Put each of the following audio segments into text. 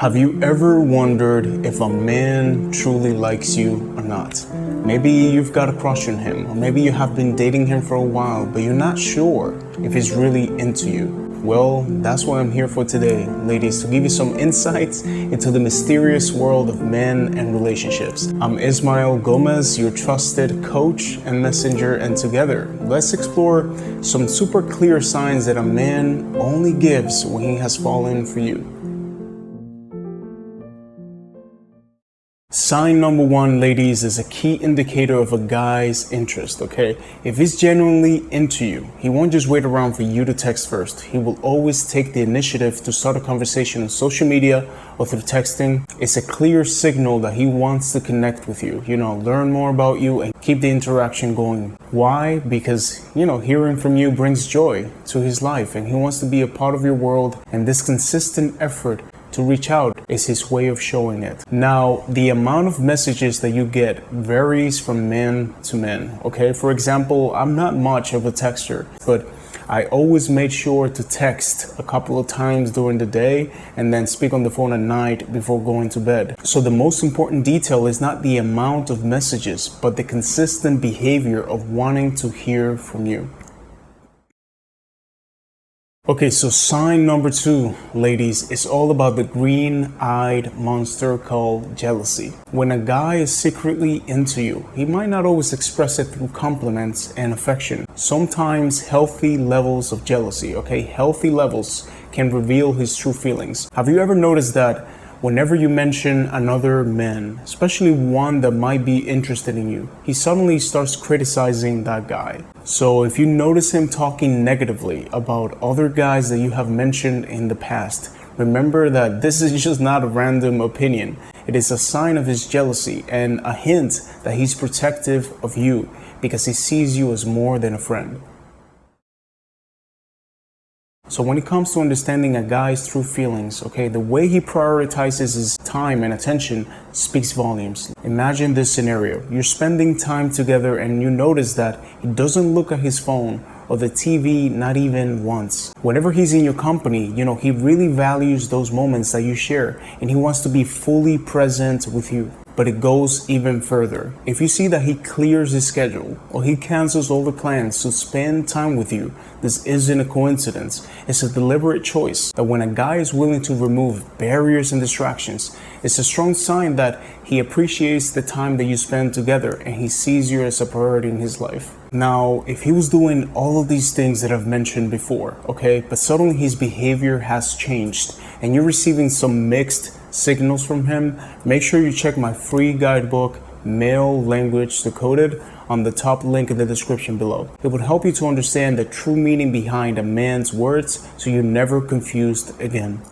Have you ever wondered if a man truly likes you or not? Maybe you've got a crush on him, or maybe you have been dating him for a while, but you're not sure if he's really into you. Well, that's what I'm here for today, ladies, to give you some insights into the mysterious world of men and relationships. I'm Ismael Gomez, your trusted coach and messenger, and together, let's explore some super clear signs that a man only gives when he has fallen for you. Sign number one, ladies, is a key indicator of a guy's interest, okay? If he's genuinely into you, he won't just wait around for you to text first. He will always take the initiative to start a conversation on social media or through texting. It's a clear signal that he wants to connect with you, learn more about you and keep the interaction going. Why? Because, hearing from you brings joy to his life and he wants to be a part of your world, and this consistent effort to reach out is his way of showing it. Now, the amount of messages that you get varies from man to man, okay? For example, I'm not much of a texter, but I always made sure to text a couple of times during the day and then speak on the phone at night before going to bed. So the most important detail is not the amount of messages, but the consistent behavior of wanting to hear from you. Okay, so sign number two, ladies, is all about the green-eyed monster called jealousy. When a guy is secretly into you, he might not always express it through compliments and affection. Sometimes healthy levels of jealousy, healthy levels can reveal his true feelings. Have you ever noticed that whenever you mention another man, especially one that might be interested in you, he suddenly starts criticizing that guy? So if you notice him talking negatively about other guys that you have mentioned in the past, remember that this is just not a random opinion. It is a sign of his jealousy and a hint that he's protective of you because he sees you as more than a friend. So when it comes to understanding a guy's true feelings, the way he prioritizes his time and attention speaks volumes. Imagine this scenario. You're spending time together and you notice that he doesn't look at his phone or the TV not even once. Whenever he's in your company, he really values those moments that you share and he wants to be fully present with you. But it goes even further. If you see that he clears his schedule or he cancels all the plans to spend time with you, this isn't a coincidence. It's a deliberate choice. That when a guy is willing to remove barriers and distractions, it's a strong sign that he appreciates the time that you spend together and he sees you as a priority in his life. Now, if he was doing all of these things that I've mentioned before, but suddenly his behavior has changed and you're receiving some mixed signals from him, make sure you check my free guidebook, Male Language Decoded, on the top link in the description below. It would help you to understand the true meaning behind a man's words so you're never confused again.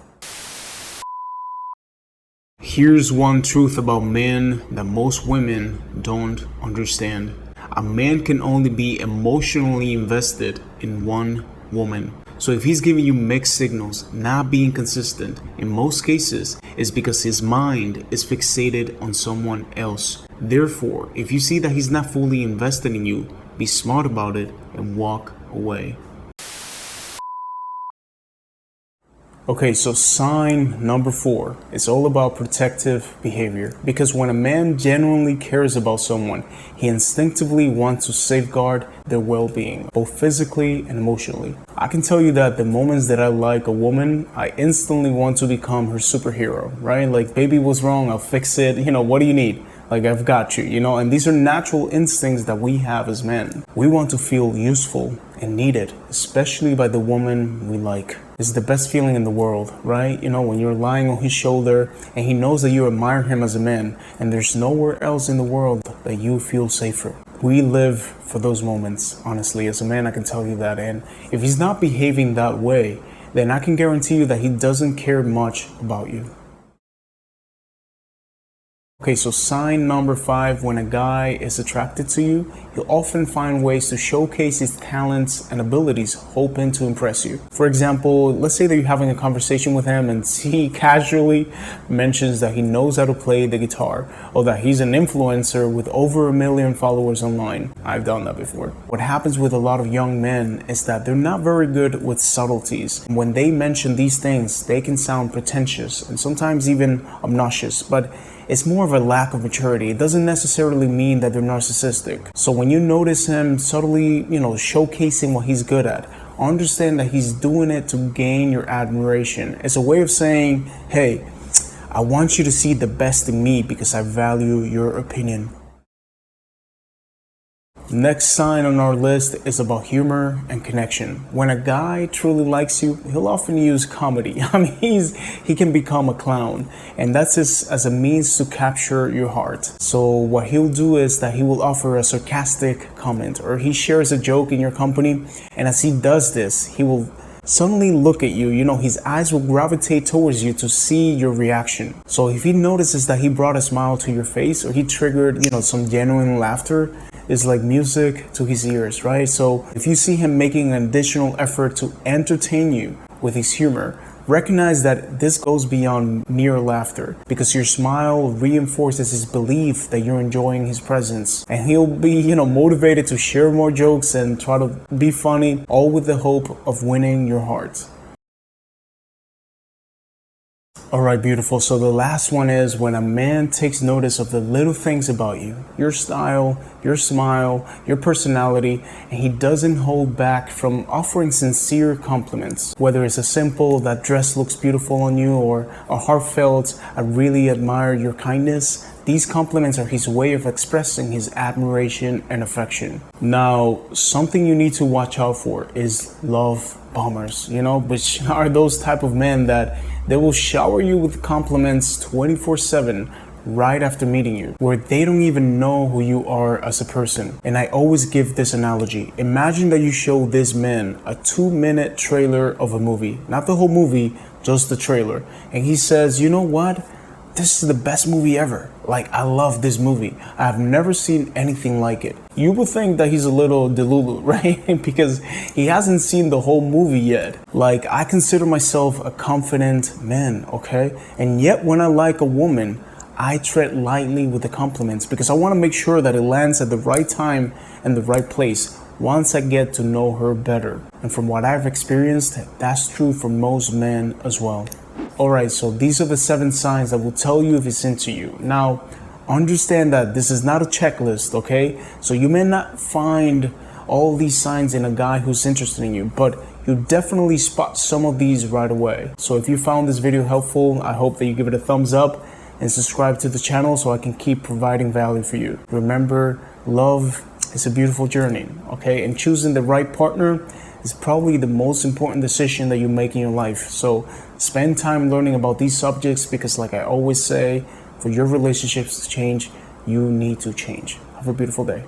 Here's one truth about men that most women don't understand. A man can only be emotionally invested in one woman. So if he's giving you mixed signals, not being consistent, in most cases, it's because his mind is fixated on someone else. Therefore, if you see that he's not fully invested in you, be smart about it and walk away. Okay, so sign number four is all about protective behavior. Because when a man genuinely cares about someone, he instinctively wants to safeguard their well-being, both physically and emotionally. I can tell you that the moments that I like a woman, I instantly want to become her superhero, right? Like, baby, what's wrong? I'll fix it. What do you need? Like, I've got you, and these are natural instincts that we have as men. We want to feel useful and needed, especially by the woman we like. It's the best feeling in the world, right? When you're lying on his shoulder and he knows that you admire him as a man and there's nowhere else in the world that you feel safer. We live for those moments, honestly. As a man, I can tell you that. And if he's not behaving that way, then I can guarantee you that he doesn't care much about you. Okay, so sign number 5, when a guy is attracted to you, he'll often find ways to showcase his talents and abilities, hoping to impress you. For example, let's say that you're having a conversation with him and he casually mentions that he knows how to play the guitar, or that he's an influencer with over 1 million followers online. I've done that before. What happens with a lot of young men is that they're not very good with subtleties. When they mention these things, they can sound pretentious and sometimes even obnoxious, but it's more of a lack of maturity. It doesn't necessarily mean that they're narcissistic. So when you notice him subtly, showcasing what he's good at, understand that he's doing it to gain your admiration. It's a way of saying, hey, I want you to see the best in me because I value your opinion. Next sign on our list is about humor and connection. When a guy truly likes you, he'll often use comedy. He can become a clown, and that's as a means to capture your heart. So what he'll do is that he will offer a sarcastic comment, or he shares a joke in your company, and as he does this, he will suddenly look at you, his eyes will gravitate towards you to see your reaction. So if he notices that he brought a smile to your face, or he triggered, some genuine laughter, is like music to his ears, right? So if you see him making an additional effort to entertain you with his humor, recognize that this goes beyond mere laughter, because your smile reinforces his belief that you're enjoying his presence, and he'll be, motivated to share more jokes and try to be funny, all with the hope of winning your heart. Alright, beautiful. So the last one is when a man takes notice of the little things about you, your style, your smile, your personality, and he doesn't hold back from offering sincere compliments. Whether it's a simple, that dress looks beautiful on you, or a heartfelt, I really admire your kindness, these compliments are his way of expressing his admiration and affection. Now, something you need to watch out for is love bombers, which are those type of men that they will shower you with compliments 24/7 right after meeting you, where they don't even know who you are as a person. And I always give this analogy. Imagine that you show this man a 2-minute trailer of a movie, not the whole movie, just the trailer. And he says, you know what? This is the best movie ever. I love this movie. I've never seen anything like it. You will think that he's a little delulu, right? Because he hasn't seen the whole movie yet. I consider myself a confident man, okay? And yet when I like a woman, I tread lightly with the compliments because I want to make sure that it lands at the right time and the right place once I get to know her better. And from what I've experienced, that's true for most men as well. Alright, so these are the 7 signs that will tell you if it's into you. Now, understand that this is not a checklist, okay? So you may not find all these signs in a guy who's interested in you, but you definitely spot some of these right away. So if you found this video helpful, I hope that you give it a thumbs up and subscribe to the channel so I can keep providing value for you. Remember, love is a beautiful journey, okay? And choosing the right partner is probably the most important decision that you make in your life. So spend time learning about these subjects because, like I always say, for your relationships to change, you need to change. Have a beautiful day.